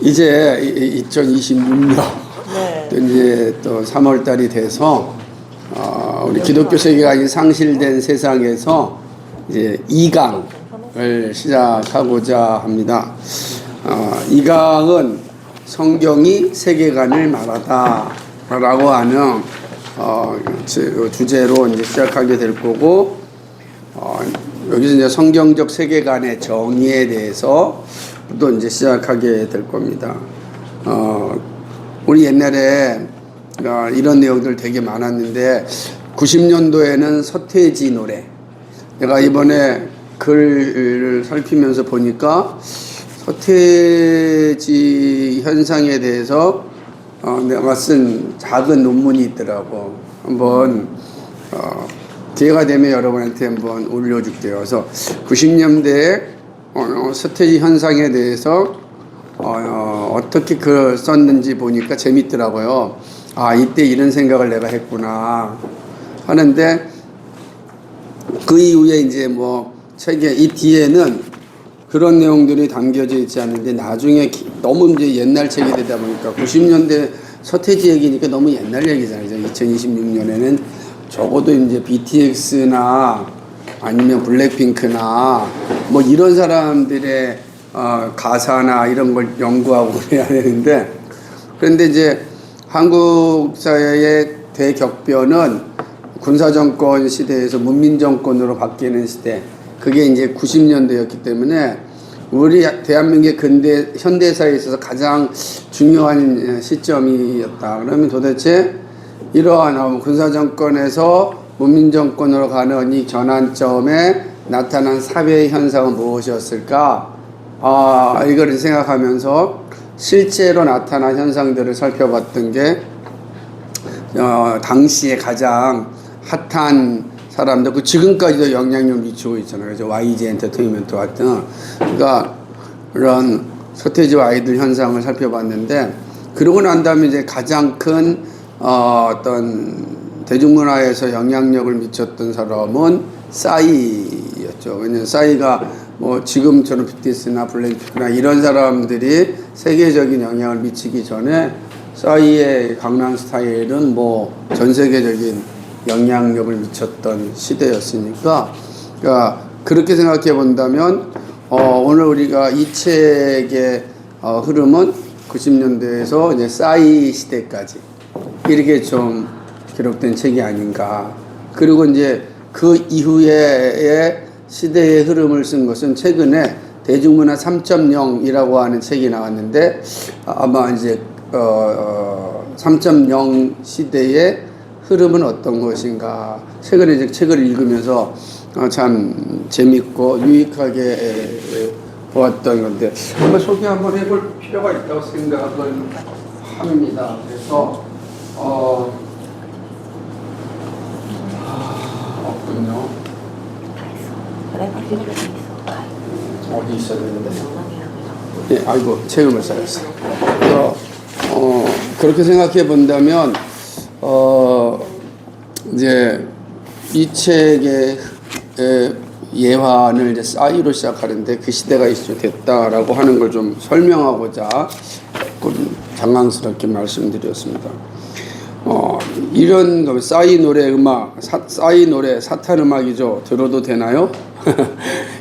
이제 2026년 네. 또 이제 또 3월 달이 돼서 우리 기독교 세계가 이 상실된 세상에서 이제 2강을 시작하고자 합니다. 2강은 성경이 세계관을 말하다라고 하는 주제로 이제 시작하게 될 거고, 여기서 이제 성경적 세계관의 정의에 대해서 또 이제 시작하게 될 겁니다. 우리 옛날에 이런 내용들 되게 많았는데 90년도에는 서태지 노래, 내가 이번에 글을 살피면서 보니까 서태지 현상에 대해서 내가 쓴 작은 논문이 있더라고. 한번 기회가 되면 여러분한테 한번 올려줄게요. 그래서 90년대에 서태지 현상에 대해서 어떻게 글 썼는지 보니까 재밌더라고요. 아, 이때 이런 생각을 내가 했구나 하는데, 그 이후에 이제 뭐 책에 이 뒤에는 그런 내용들이 담겨져 있지 않는데, 나중에 너무 이제 옛날 책이 되다 보니까 90년대 서태지 얘기니까 너무 옛날 얘기잖아요. 2026년에는 적어도 이제 BTS나 아니면 블랙핑크나 뭐 이런 사람들의 가사나 이런 걸 연구하고 그래야 되는데, 그런데 이제 한국 사회의 대격변은 군사정권 시대에서 문민정권으로 바뀌는 시대, 그게 이제 90년대였기 때문에 우리 대한민국의 근대 현대사에 있어서 가장 중요한 시점이었다. 그러면 도대체 이러한 군사정권에서 문민정권으로 가는 이 전환점에 나타난 사회 현상은 무엇이었을까? 이걸 생각하면서 실제로 나타난 현상들을 살펴봤던 게 당시에 가장 핫한 사람들, 그 지금까지도 영향력을 미치고 있잖아요. 그래서 YG 엔터테인먼트 같은, 그러니까 그런 서태지와 아이들 현상을 살펴봤는데, 그러고 난 다음에 이제 가장 큰 어떤 대중문화에서 영향력을 미쳤던 사람은 싸이였죠. 왜냐면 싸이가 뭐 지금처럼 BTS나 블랙핑크나 이런 사람들이 세계적인 영향을 미치기 전에 싸이의 강남 스타일은 뭐 전 세계적인 영향력을 미쳤던 시대였으니까, 그러니까 그렇게 생각해 본다면 오늘 우리가 이 책의 흐름은 90년대에서 이제 싸이 시대까지 이렇게 좀 기록된 책이 아닌가. 그리고 이제 그 이후의 시대의 흐름을 쓴 것은 최근에 대중문화 3.0이라고 하는 책이 나왔는데, 아마 이제 3.0 시대의 흐름은 어떤 것인가. 최근에 이제 책을 읽으면서 참 재밌고 유익하게 보았던 건데, 한번 소개 한번 해볼 필요가 있다고 생각을 합니다. 그래서 없군요. 어디 있어야 되는데? 예, 아이고, 책을 못 찾았어요. 그렇게 생각해 본다면, 이제 이 책의 예화를 이제 싸이로 시작하는데, 그 시대가 됐다라고 하는 걸 좀 설명하고자 조금 장황스럽게 말씀드렸습니다. 이런 거, 싸이 노래 음악, 싸이 노래 사탄 음악이죠. 들어도 되나요?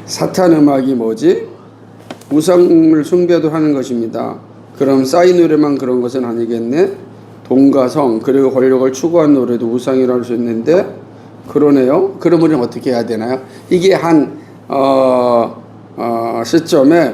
사탄 음악이 뭐지? 우상을 숭배도 하는 것입니다. 그럼 싸이 노래만 그런 것은 아니겠네? 돈과 성, 그리고 권력을 추구한 노래도 우상이라고 할 수 있는데, 그러네요. 그럼 우리는 어떻게 해야 되나요? 이게 한 시점에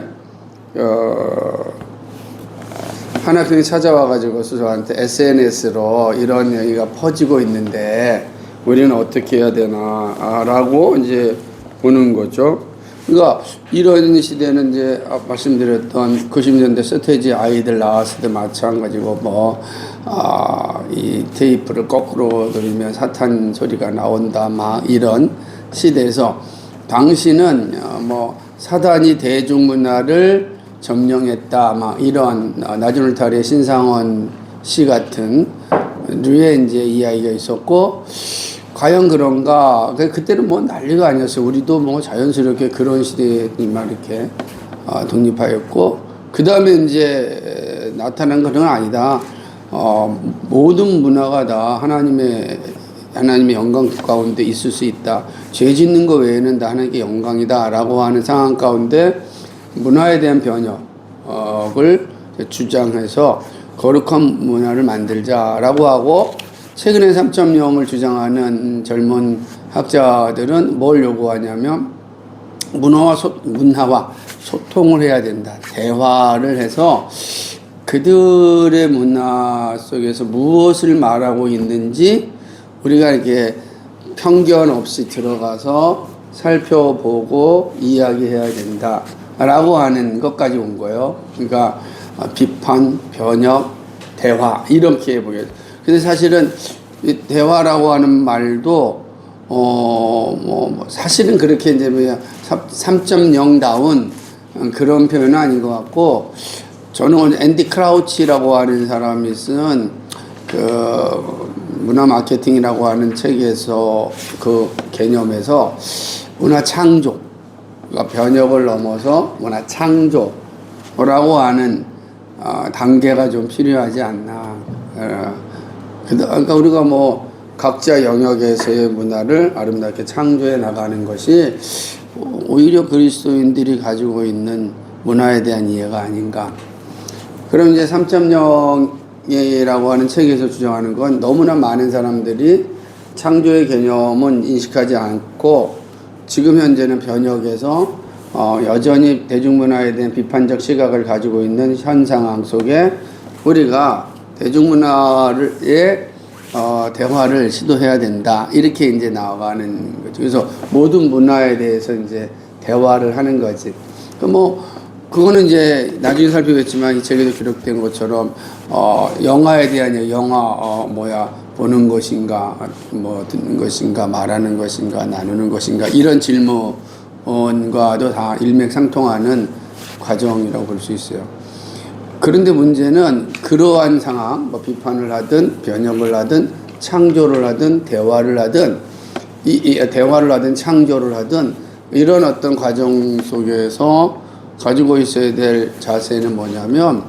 한 학생이 찾아와가지고 저한테 SNS로 이런 얘기가 퍼지고 있는데 우리는 어떻게 해야 되나 라고 이제 보는 거죠. 그러니까 이런 시대는 이제 말씀드렸던 90년대 서태지 아이들 나왔을 때 마찬가지고, 이 테이프를 거꾸로 돌리면 사탄 소리가 나온다, 이런 시대에서 당시는 사단이 대중문화를 점령했다, 이런 나주를 달의 신상원 씨 같은 류의 이제 이야기가 있었고, 과연 그런가? 그때는 뭐 난리가 아니었어요. 우리도 뭐 자연스럽게 그런 시대에 이렇게 독립하였고, 그 다음에 이제 나타난 건 아니다. 모든 문화가 다 하나님의 영광 가운데 있을 수 있다. 죄 짓는 거 외에는 다 하나님께 영광이다라고 하는 상황 가운데 문화에 대한 변혁을 주장해서 거룩한 문화를 만들자라고 하고, 최근에 3.0을 주장하는 젊은 학자들은 뭘 요구하냐면 문화와 소통을 해야 된다. 대화를 해서 그들의 문화 속에서 무엇을 말하고 있는지 우리가 이렇게 편견 없이 들어가서 살펴보고 이야기해야 된다라고 하는 것까지 온 거예요. 그러니까 비판, 변혁, 대화 이렇게 보겠습니다. 근데 사실은 이 대화라고 하는 말도 사실은 그렇게 이제 3.0다운 그런 표현은 아닌 것 같고, 저는 오늘 앤디 크라우치라고 하는 사람이 쓴 그 문화 마케팅이라고 하는 책에서 그 개념에서 문화 창조, 그러니까 변혁을 넘어서 문화 창조라고 하는 단계가 좀 필요하지 않나. 그러니까 우리가 뭐 각자 영역에서의 문화를 아름답게 창조해 나가는 것이 오히려 그리스도인들이 가지고 있는 문화에 대한 이해가 아닌가. 그럼 이제 3.0이라고 하는 책에서 주장하는 건 너무나 많은 사람들이 창조의 개념은 인식하지 않고 지금 현재는 변혁해서 여전히 대중문화에 대한 비판적 시각을 가지고 있는 현 상황 속에 우리가 대중문화의 대화를 시도해야 된다. 이렇게 이제 나아가는 거죠. 그래서 모든 문화에 대해서 이제 대화를 하는 거지. 그거는 이제 나중에 살펴보겠지만 이 책에도 기록된 것처럼 영화에 대한 보는 것인가, 뭐 듣는 것인가, 말하는 것인가, 나누는 것인가 이런 질문과도 다 일맥상통하는 과정이라고 볼 수 있어요. 그런데 문제는 그러한 상황, 뭐 비판을 하든 변혁을 하든 창조를 하든 대화를 하든 대화를 하든 창조를 하든 이런 어떤 과정 속에서 가지고 있어야 될 자세는 뭐냐면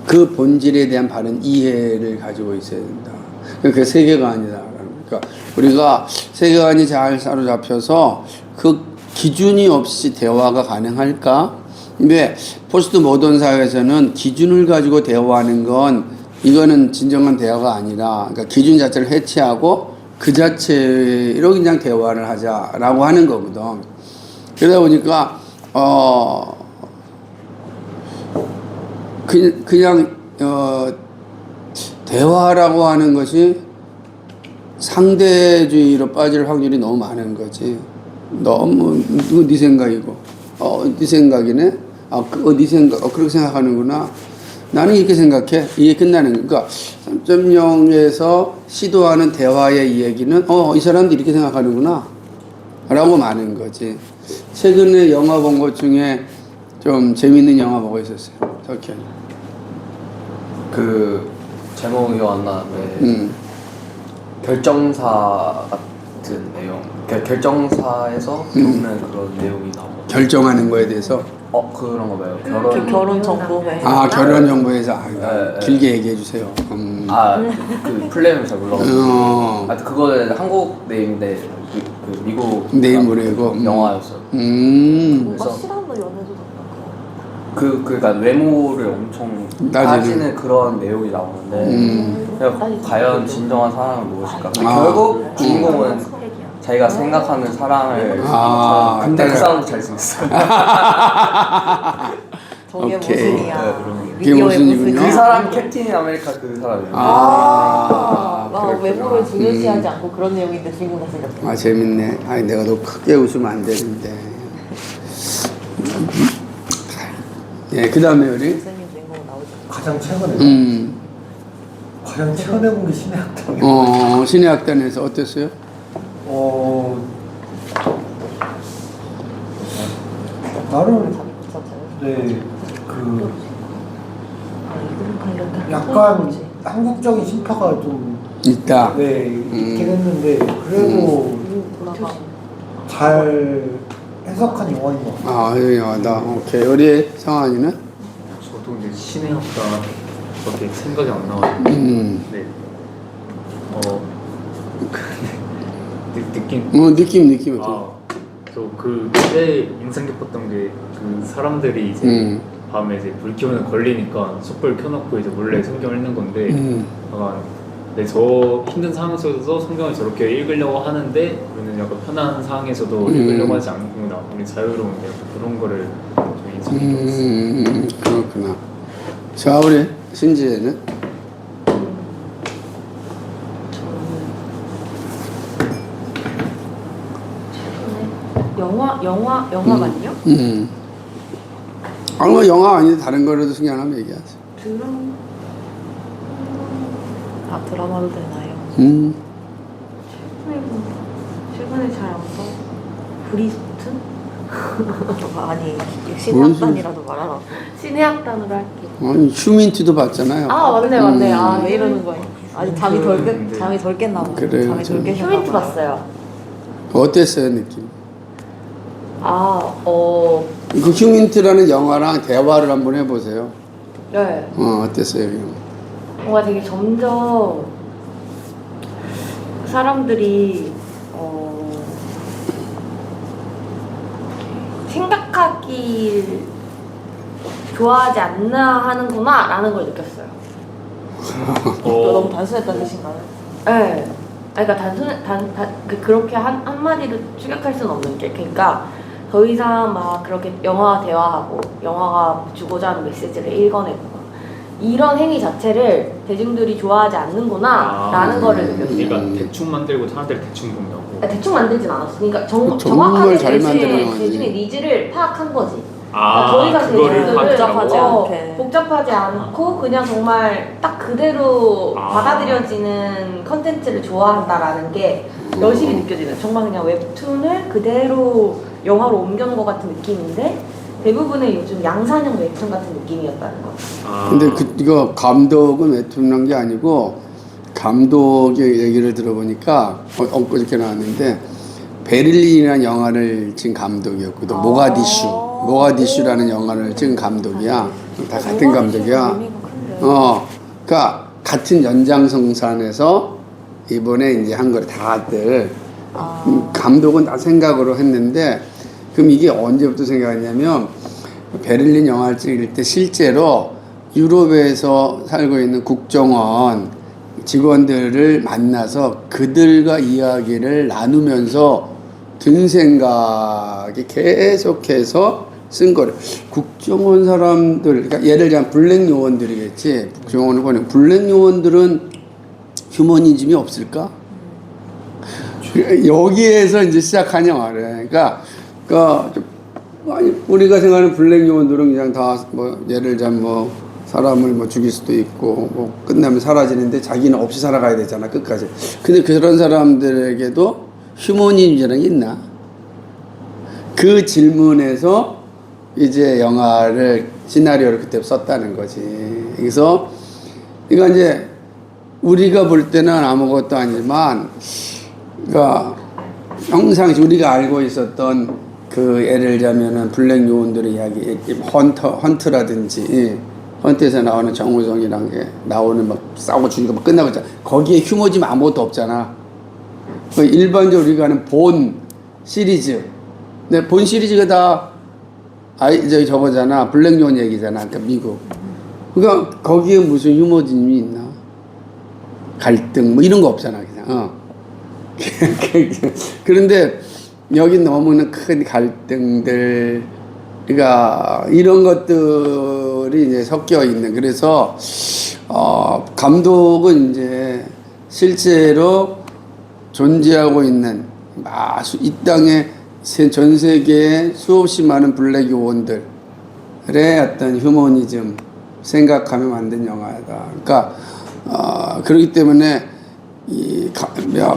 그 본질에 대한 바른 이해를 가지고 있어야 된다. 그게 세계관이다. 그러니까 우리가 세계관이 잘 사로잡혀서 그 기준이 없이 대화가 가능할까? 근데 포스트 모던 사회에서는 기준을 가지고 대화하는 건 이거는 진정한 대화가 아니라, 그러니까 기준 자체를 해체하고 그 자체로 그냥 대화를 하자라고 하는 거거든. 그러다 보니까 그냥 대화라고 하는 것이 상대주의로 빠질 확률이 너무 많은 거지. 너무 네 생각이고 네 생각이네. 네 생각 그렇게 생각하는구나. 나는 이렇게 생각해. 이게 끝나는 거니까 3.0에서 시도하는 대화의 이야기는 이 사람도 이렇게 생각하는구나 라고 많은 거지. 최근에 영화 본 것 중에 좀 재밌는 영화 뭐가 있었어요? 석현. 그 제목이 왔나? 결정사 같은 내용. 결정사에서 겪는 그런 내용이 나오고. 결정하는 거에 대해서. 그런 거 봐요. 결혼 정보회. 결혼 정보회사. 네. 길게 얘기해 주세요. 그 플레이는 잘 몰라가지고. 그거는 한국 네임인데 그 미국 네임 모르고 영화였어요. 뭔가 싫어하는 연애도 그러니까 외모를 엄청 따지는 그런 내용이 나오는데 과연 진정한 사랑은 무엇일까? 결국 주인공은 자기가 생각하는 사랑을 근데 그 사람도 잘생겼어요. 저게 오케이. 무슨이야. 그게 무슨이군요. 그 사람 캡틴 아메리카 그 사람이에요. 외모를 중요시하지 않고 그런 내용인데 주인공 잘생겼어. 재밌네. 내가 너 크게 웃으면 안 되는데. 예, 그 다음에 우리 잘생긴 주인공 나오죠. 가장 최근에 본 게 신의 학당이에요. 신의 학단에서 어땠어요? 나름 약간 한국적인 심파가 좀 있다. 있긴 했는데 그래도 잘 해석한 영화인 것 같아요. 영화다. 오케이. 우리 성환이는? 저 근데 신의 학다 밖에 생각이 안 나와요. 네. 느낌. 느낌 어때? 저 그때 인상 깊었던 게 그 사람들이 이제 밤에 이제 불 켜면 걸리니까 촛불 켜놓고 이제 몰래 성경 읽는 건데 약간 네, 저 힘든 상황에서도 성경을 저렇게 읽으려고 하는데 우리는 약간 편한 상황에서도 읽으려고 하지 않는구나. 우리 자유로운데 그런 거를 좀 인상 깊었어요. 그렇구나. 자, 우리 신지혜는? 영화관이요? 뭐 영화 아닌데 다른 거라도 생각하면 얘기하지. 드라마도 되나요? 최근에 잘 안 봐. 브리스튼? 아니, 신의학단이라도 말하라. 신의학단으로 할게. 아니, 휴민트도 봤잖아요. 맞네. 왜 이러는 거예요? 아직 잠이 덜 깼나 봐. 그래요, 잠이 덜 깨셨나 봐. 휴민트 봤어요. 어땠어요, 느낌? 네. 그 휴민트라는 영화랑 대화를 한번 해보세요. 네. 어땠어요? 뭔가 되게 점점 사람들이 생각하기 좋아하지 않나 하는구나 라는 걸 느꼈어요. 너무 단순했다는 뜻인가요? 네. 그러니까 그렇게 한마디로 추격할 수는 없는 게, 그러니까 더 이상 막 그렇게 영화와 대화하고 영화가 주고자 하는 메시지를 읽어내고 이런 행위 자체를 대중들이 좋아하지 않는구나 라는 거를 느꼈어요. 그러니까 대충 만들고 사람들이 대충 본다고. 대충 만들진 않았어. 그러니까 정말 정확하게 잘 만드는 거지. 대중의 니즈를 파악한 거지. 저희가 그거를 복잡하지 않게. 복잡하지 않고 그냥 정말 딱 그대로 받아들여지는 컨텐츠를 좋아한다라는 게 열심히 느껴지는, 정말 그냥 웹툰을 그대로 영화로 옮겨놓은 것 같은 느낌인데 대부분의 요즘 양산형 웹툰 같은 느낌이었다는 거죠. 근데 이거 감독은 웹툰한 게 아니고, 감독의 얘기를 들어보니까 엊그저께 나왔는데 베를린이라는 영화를 찍은 감독이었고, 또 모가디슈라는 영화를 찍은 감독이야. 다 같은 감독이야. 그러니까 같은 연장성산에서 이번에 이제 한 거를 다들 감독은 다 생각으로 했는데, 그럼 이게 언제부터 생각했냐면 베를린 영화를 찍을 때 실제로 유럽에서 살고 있는 국정원 직원들을 만나서 그들과 이야기를 나누면서 든 생각이 계속해서 쓴 거를. 국정원 사람들, 그러니까 예를 들면 블랙 요원들이겠지. 국정원을 보내. 블랙 요원들은 휴머니즘이 없을까? 여기에서 이제 시작한 영화래. 그러니까 우리가 생각하는 블랙 요원들은 그냥 다 뭐 예를 들면 뭐 사람을 뭐 죽일 수도 있고 뭐 끝나면 사라지는데 자기는 없이 살아가야 되잖아, 끝까지. 근데 그런 사람들에게도 휴머니즘이라는 게 있나? 그 질문에서 이제 영화를 시나리오를 그때 썼다는 거지. 그래서 이거 이제 우리가 볼 때는 아무것도 아니지만, 그러니까 평상시 우리가 알고 있었던 그 예를 들자면은 블랙 요원들의 이야기, 헌트라든지 헌트에서 나오는 정우성이랑 게 나오는 막 싸우고 죽이고 막 끝나고 있잖아. 거기에 휴머즘 아무것도 없잖아. 일반적으로 우리가 하는 본 시리즈, 근데 본 시리즈가 다 저거잖아. 블랙 요원 얘기잖아. 그러니까 미국. 그러니까 거기에 무슨 휴머즘이 있나? 갈등 뭐 이런 거 없잖아, 그냥. 그런데 여기 너무나 큰 갈등들, 그러니까 이런 것들이 이제 섞여 있는. 그래서 감독은 이제 실제로 존재하고 있는 이 땅에 전 세계에 수없이 많은 블랙 요원들의 어떤 휴머니즘 생각하며 만든 영화다. 그러니까 그렇기 때문에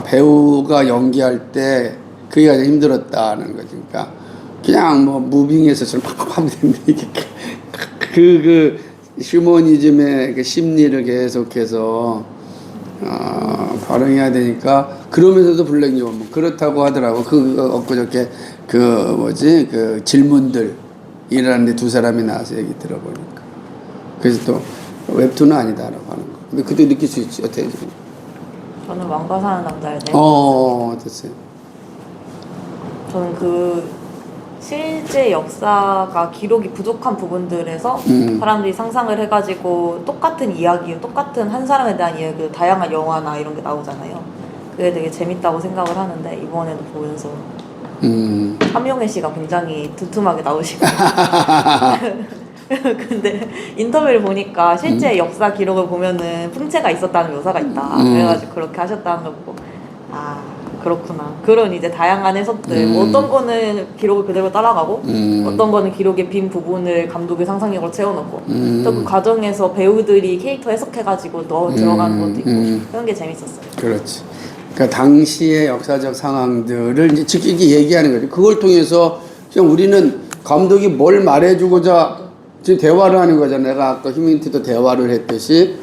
배우가 연기할 때 그게 아주 힘들었다는 거지. 그러니까 그냥 뭐 무빙에서 저렇게 팍팍 하면 되는데 이게 그 휴머니즘의 그 심리를 계속해서 발휘해야 되니까. 그러면서도 블랙 요원 뭐 그렇다고 하더라고. 엊그저께 그 질문들 일하는데 두 사람이 나와서 얘기 들어보니까. 그래서 또 웹툰은 아니다라고 하는 거. 근데 그때 느낄 수 있지 어떻게? 저는 왕과 사는 남자에 대해 됐어요. 저는 그 실제 역사가 기록이 부족한 부분들에서 사람들이 상상을 해가지고 똑같은 이야기, 똑같은 한 사람에 대한 이야기, 다양한 영화나 이런 게 나오잖아요. 그게 되게 재밌다고 생각을 하는데 이번에도 보면서 함용혜 씨가 굉장히 두툼하게 나오시고 근데 인터뷰를 보니까 실제 역사 기록을 보면은 풍채가 있었다는 묘사가 있다. 그래가지고 그렇게 하셨다는 걸 보고 아 그렇구나. 그런 이제 다양한 해석들 뭐 어떤 거는 기록을 그대로 따라가고 어떤 거는 기록의 빈 부분을 감독의 상상력으로 채워넣고 또 그 과정에서 배우들이 캐릭터 해석해가지고 들어가는 것도 있고 그런 게 재밌었어요. 그렇지. 그러니까 당시의 역사적 상황들을 이제 직접 얘기하는 거지. 그걸 통해서 그냥 우리는 감독이 뭘 말해주고자 지금 대화를 하는 거잖아. 내가 아까 휴민트도 대화를 했듯이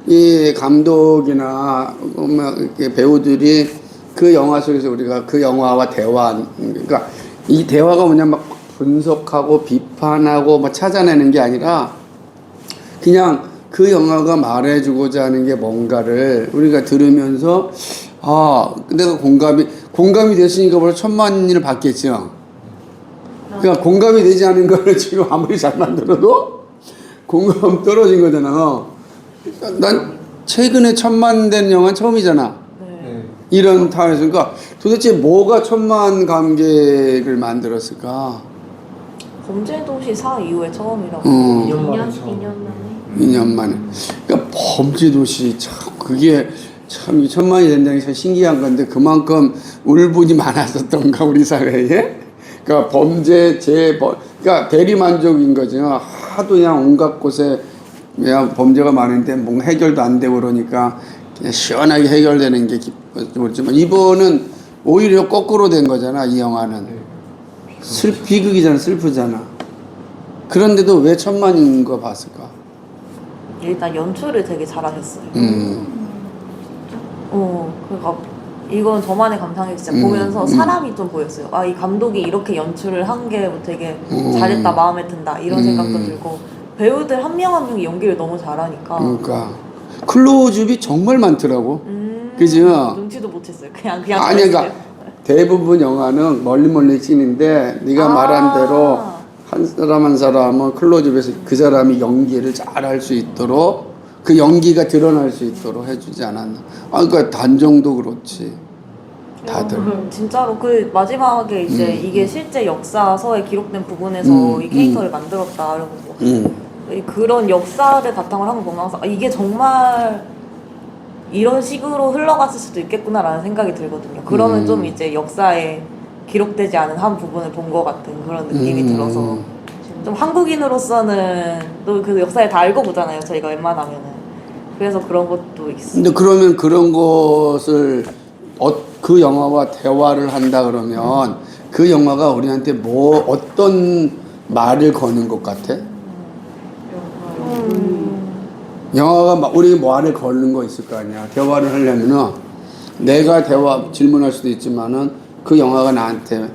이 감독이나 배우들이 그 영화 속에서 우리가 그 영화와 대화, 그러니까 이 대화가 뭐냐면 막 분석하고 비판하고 막 찾아내는 게 아니라 그냥 그 영화가 말해주고자 하는 게 뭔가를 우리가 들으면서 아, 내가 공감이 됐으니까 벌써 1000만인을 받겠죠. 그러니까 공감이 되지 않은 거를 지금 아무리 잘 만들어도 공감 떨어진 거잖아. 난 최근에 1000만 된 영화 처음이잖아. 네. 이런 타에서 그러니까 도대체 뭐가 1000만 관객을 만들었을까? 범죄도시 4 이후에 처음이라고. 2년 만에 처음. 2년 만에. 2년 만에. 그러니까 범죄도시 참 그게 참 1000만이 된다는 게 참 신기한 건데 그만큼 울분이 많았었던가 우리 사회에. 그러니까 범죄, 그러니까 대리만족인 거죠. 하도 그냥 온갖 곳에 그냥 범죄가 많은데 뭔가 해결도 안 되고 그러니까 그냥 시원하게 해결되는 게 기쁘지만 이번은 오히려 거꾸로 된 거잖아. 이 영화는 비극이잖아. 슬프잖아. 그런데도 왜 1000만인 거 봤을까? 일단 연출을 되게 잘하셨어요. 그러니까 이건 저만의 감상이 진짜 보면서 사람이 좀 보였어요. 아, 이 감독이 이렇게 연출을 한 게 되게 잘했다, 마음에 든다 이런 생각도 들고 배우들 한 명 한 명이 연기를 너무 잘하니까. 그러니까 클로즈업이 정말 많더라고. 그죠? 눈치도 못 챘어요. 그냥 아니 그러니까 대부분 영화는 멀리 찍는데 네가 말한 대로 한 사람 한 사람은 클로즈업에서 그 사람이 연기를 잘 할 수 있도록 그 연기가 드러날 수 있도록 해주지 않았나. 아, 그러니까 단정도 그렇지. 다들. 진짜로 그 마지막에 이제 이게 실제 역사서에 기록된 부분에서 이 캐릭터를 만들었다 이러고 그런 역사를 바탕으로 한번 보면서 아, 이게 정말 이런 식으로 흘러갔을 수도 있겠구나라는 생각이 들거든요. 그러면 좀 이제 역사에 기록되지 않은 한 부분을 본 것 같은 그런 느낌이 들어서 좀 한국인으로서는 또 그 역사에 다 알고 보잖아요. 저희가 웬만하면은. 그래서 그런 것도 있어요. 근데 그러면 그런 것을 그 영화와 대화를 한다 그러면 그 영화가 우리한테 어떤 말을 거는 것 같아? 영화가 우리 말을 거는 거 있을 거 아니야. 대화를 하려면은 내가 질문할 수도 있지만은 그 영화가 나한테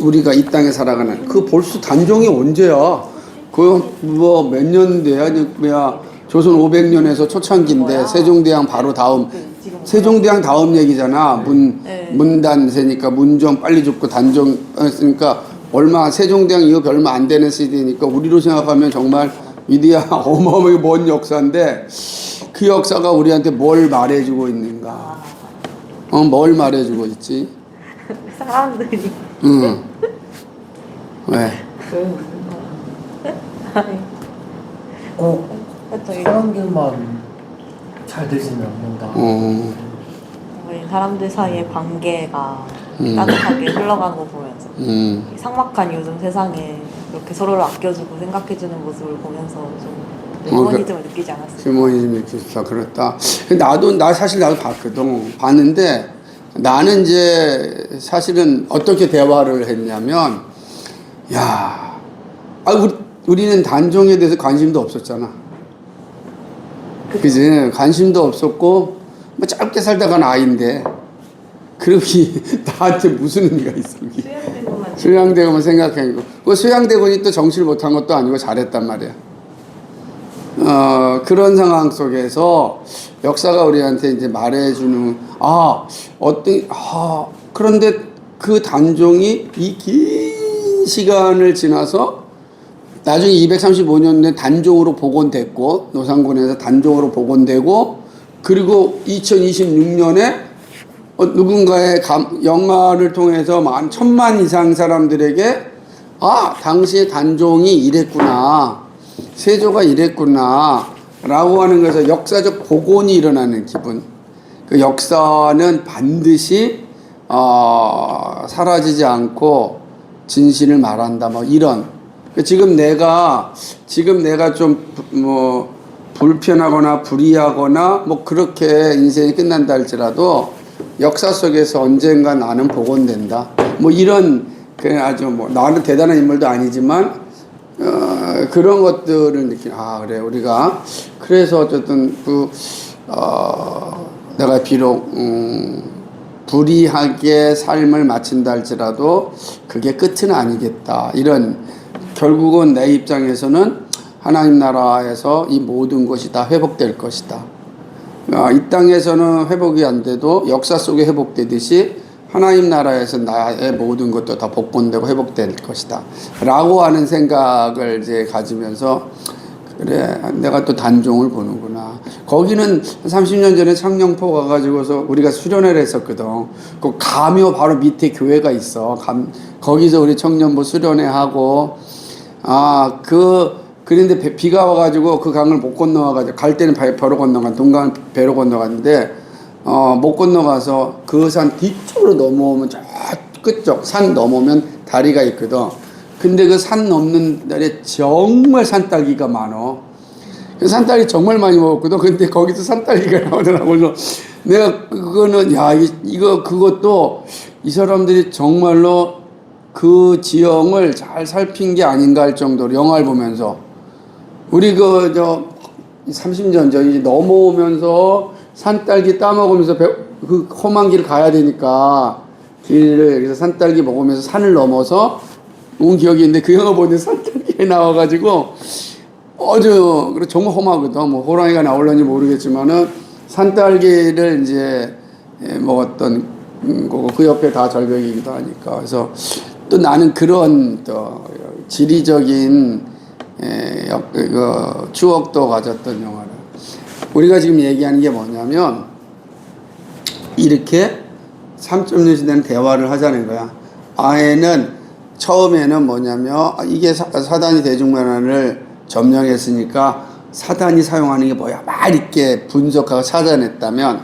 우리가 이 땅에 살아가는 그 벌써 단종이 언제야? 그 뭐 몇 년대야? 뭐야? 조선 500년에서 초창기인데 세종대왕 바로 다음 세종대왕 다음 얘기잖아. 문단세니까 문종 빨리 죽고 단종 했으니까 세종대왕 이후 얼마 안 되는 시대니까 우리로 생각하면 정말 위대한 어마어마하게 먼 역사인데 그 역사가 우리한테 뭘 말해주고 있는가? 뭘 말해주고 있지? 사람들이 왜? 꼭 사람들만 잘 되지는 않는다. 우리 사람들 사이의 관계가 따뜻하게 흘러가는 거 보면서 이 삭막한 요즘 세상에 이렇게 서로를 아껴주고 생각해주는 모습을 보면서 좀 휴머니즘을 느끼지 않았어요. 휴머니즘이 진짜 그렇다. 나 사실 봤거든. 봤는데 나는 이제 사실은 어떻게 대화를 했냐면 우리는 단종에 대해서 관심도 없었잖아. 그지? 관심도 없었고 뭐 짧게 살다가 간 아이인데 그러기 나한테 무슨 의미가 있어? 수양대고만 생각하고 그 수양대군이 또 정치를 못한 것도 아니고 잘했단 말이야. 그런 상황 속에서 역사가 우리한테 이제 말해주는, 그런데 그 단종이 이 긴 시간을 지나서 나중에 235년에 단종으로 복원됐고, 노상군에서 단종으로 복원되고, 그리고 2026년에 누군가의 영화를 통해서 10,000만 이상 사람들에게 당시의 단종이 이랬구나, 세조가 이랬구나 라고 하는 것에서 역사적 복원이 일어나는 기분. 그 역사는 반드시 사라지지 않고 진실을 말한다, 뭐 이런. 지금 내가 좀 불편하거나 불이하거나 뭐 그렇게 인생이 끝난다 할지라도 역사 속에서 언젠가 나는 복원된다, 뭐 이런, 아주 뭐 나는 대단한 인물도 아니지만 그런 것들을 그래, 우리가 그래서 어쨌든 내가 비록 불이하게 삶을 마친다 할지라도 그게 끝은 아니겠다, 이런. 결국은 내 입장에서는 하나님 나라에서 이 모든 것이 다 회복될 것이다. 이 땅에서는 회복이 안 돼도 역사 속에 회복되듯이 하나님 나라에서 나의 모든 것도 다 복권되고 회복될 것이다 라고 하는 생각을 이제 가지면서, 그래, 내가 또 단종을 보는구나. 거기는 30년 전에 창녕포 가가지고서 우리가 수련회를 했었거든. 그 가묘 바로 밑에 교회가 있어. 거기서 우리 청년부 수련회 하고, 그런데 비가 와가지고 그 강을 못 건너가지고, 갈 때는 배로 건너간, 동강을 배로 건너갔는데, 못 건너가서 그 산 뒤쪽으로 넘어오면 저 끝쪽 산 넘어오면 다리가 있거든. 근데 그 산 넘는 날에 정말 산딸기가 많어. 그 산딸기 정말 많이 먹었거든. 근데 거기서 산딸기가 나오더라고. 그래서 내가 그거는, 그것도 이 사람들이 정말로 그 지형을 잘 살핀 게 아닌가 할 정도로, 영화를 보면서 우리 30년 전 이제 넘어오면서 산딸기 따먹으면서 그 험한 길을 가야 되니까 길을, 그래서 산딸기 먹으면서 산을 넘어서 온 기억이 있는데, 그 영화 보는데 산딸기에 나와가지고 그래 정말 험하거든. 뭐 호랑이가 나올는지 모르겠지만은 산딸기를 이제 먹었던 거고, 그 옆에 다 절벽이기도 하니까. 그래서 또 나는 그런 또 지리적인 추억도 가졌던 영화를. 우리가 지금 얘기하는 게 뭐냐면, 이렇게 3.0 시대는 대화를 하자는 거야. 처음에는 뭐냐면, 이게 사단이 대중문화를 점령했으니까 사단이 사용하는 게 뭐야, 막 이렇게 분석하고 찾아냈다면,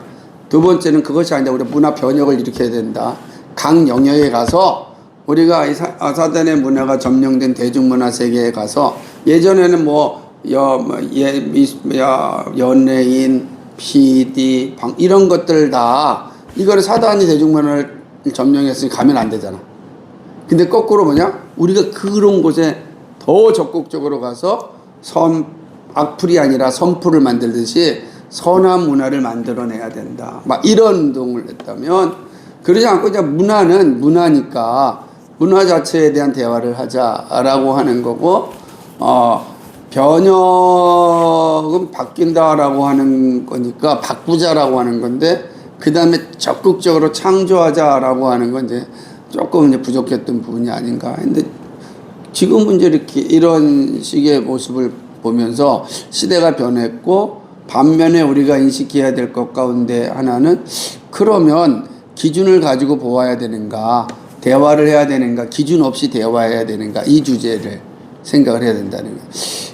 두 번째는 그것이 아니라 우리가 문화 변혁을 일으켜야 된다. 각 영역에 가서 우리가 사단의 문화가 점령된 대중문화 세계에 가서, 예전에는 연예인, PD, 이런 것들 다 이거를 사단이 대중문화를 점령했으니 가면 안 되잖아. 근데 거꾸로 우리가 그런 곳에 더 적극적으로 가서 악플이 아니라 선풀을 만들듯이 선한 문화를 만들어내야 된다, 막 이런 운동을 했다면, 그러지 않고 그냥 문화는 문화니까 문화 자체에 대한 대화를 하자라고 하는 거고, 변혁은 바뀐다라고 하는 거니까 바꾸자라고 하는 건데, 그 다음에 적극적으로 창조하자라고 하는 건 이제 조금 이제 부족했던 부분이 아닌가. 근데 지금은 이제 이런 식의 모습을 보면서 시대가 변했고, 반면에 우리가 인식해야 될 것 가운데 하나는, 그러면 기준을 가지고 보아야 되는가, 대화를 해야 되는가, 기준 없이 대화해야 되는가, 이 주제를 생각을 해야 된다는 거예요.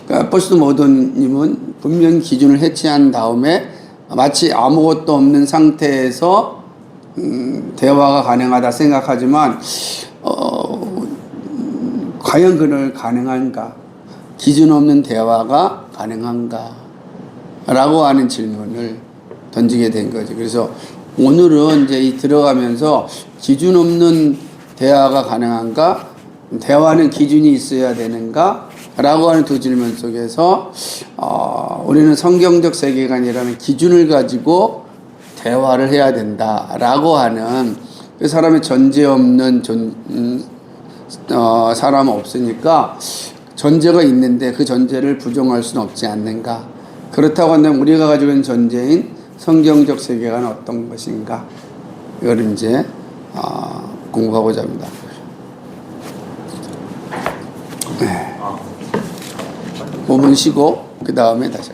그러니까 포스트 모던님은 분명히 기준을 해치한 다음에 마치 아무것도 없는 상태에서 대화가 가능하다 생각하지만, 과연 그걸 가능한가, 기준 없는 대화가 가능한가 라고 하는 질문을 던지게 된 거죠. 그래서 오늘은 이제 들어가면서 기준 없는 대화가 가능한가, 대화는 기준이 있어야 되는가 라고 하는 두 질문 속에서 우리는 성경적 세계관이라는 기준을 가지고 대화를 해야 된다라고 하는, 그 사람의 전제 없는 사람은 없으니까 전제가 있는데 그 전제를 부정할 수는 없지 않는가. 그렇다고 한다면 우리가 가지고 있는 전제인 성경적 세계관은 어떤 것인가. 이걸 이제 공부하고자 합니다. 네. 5분 쉬고 그 다음에 다시.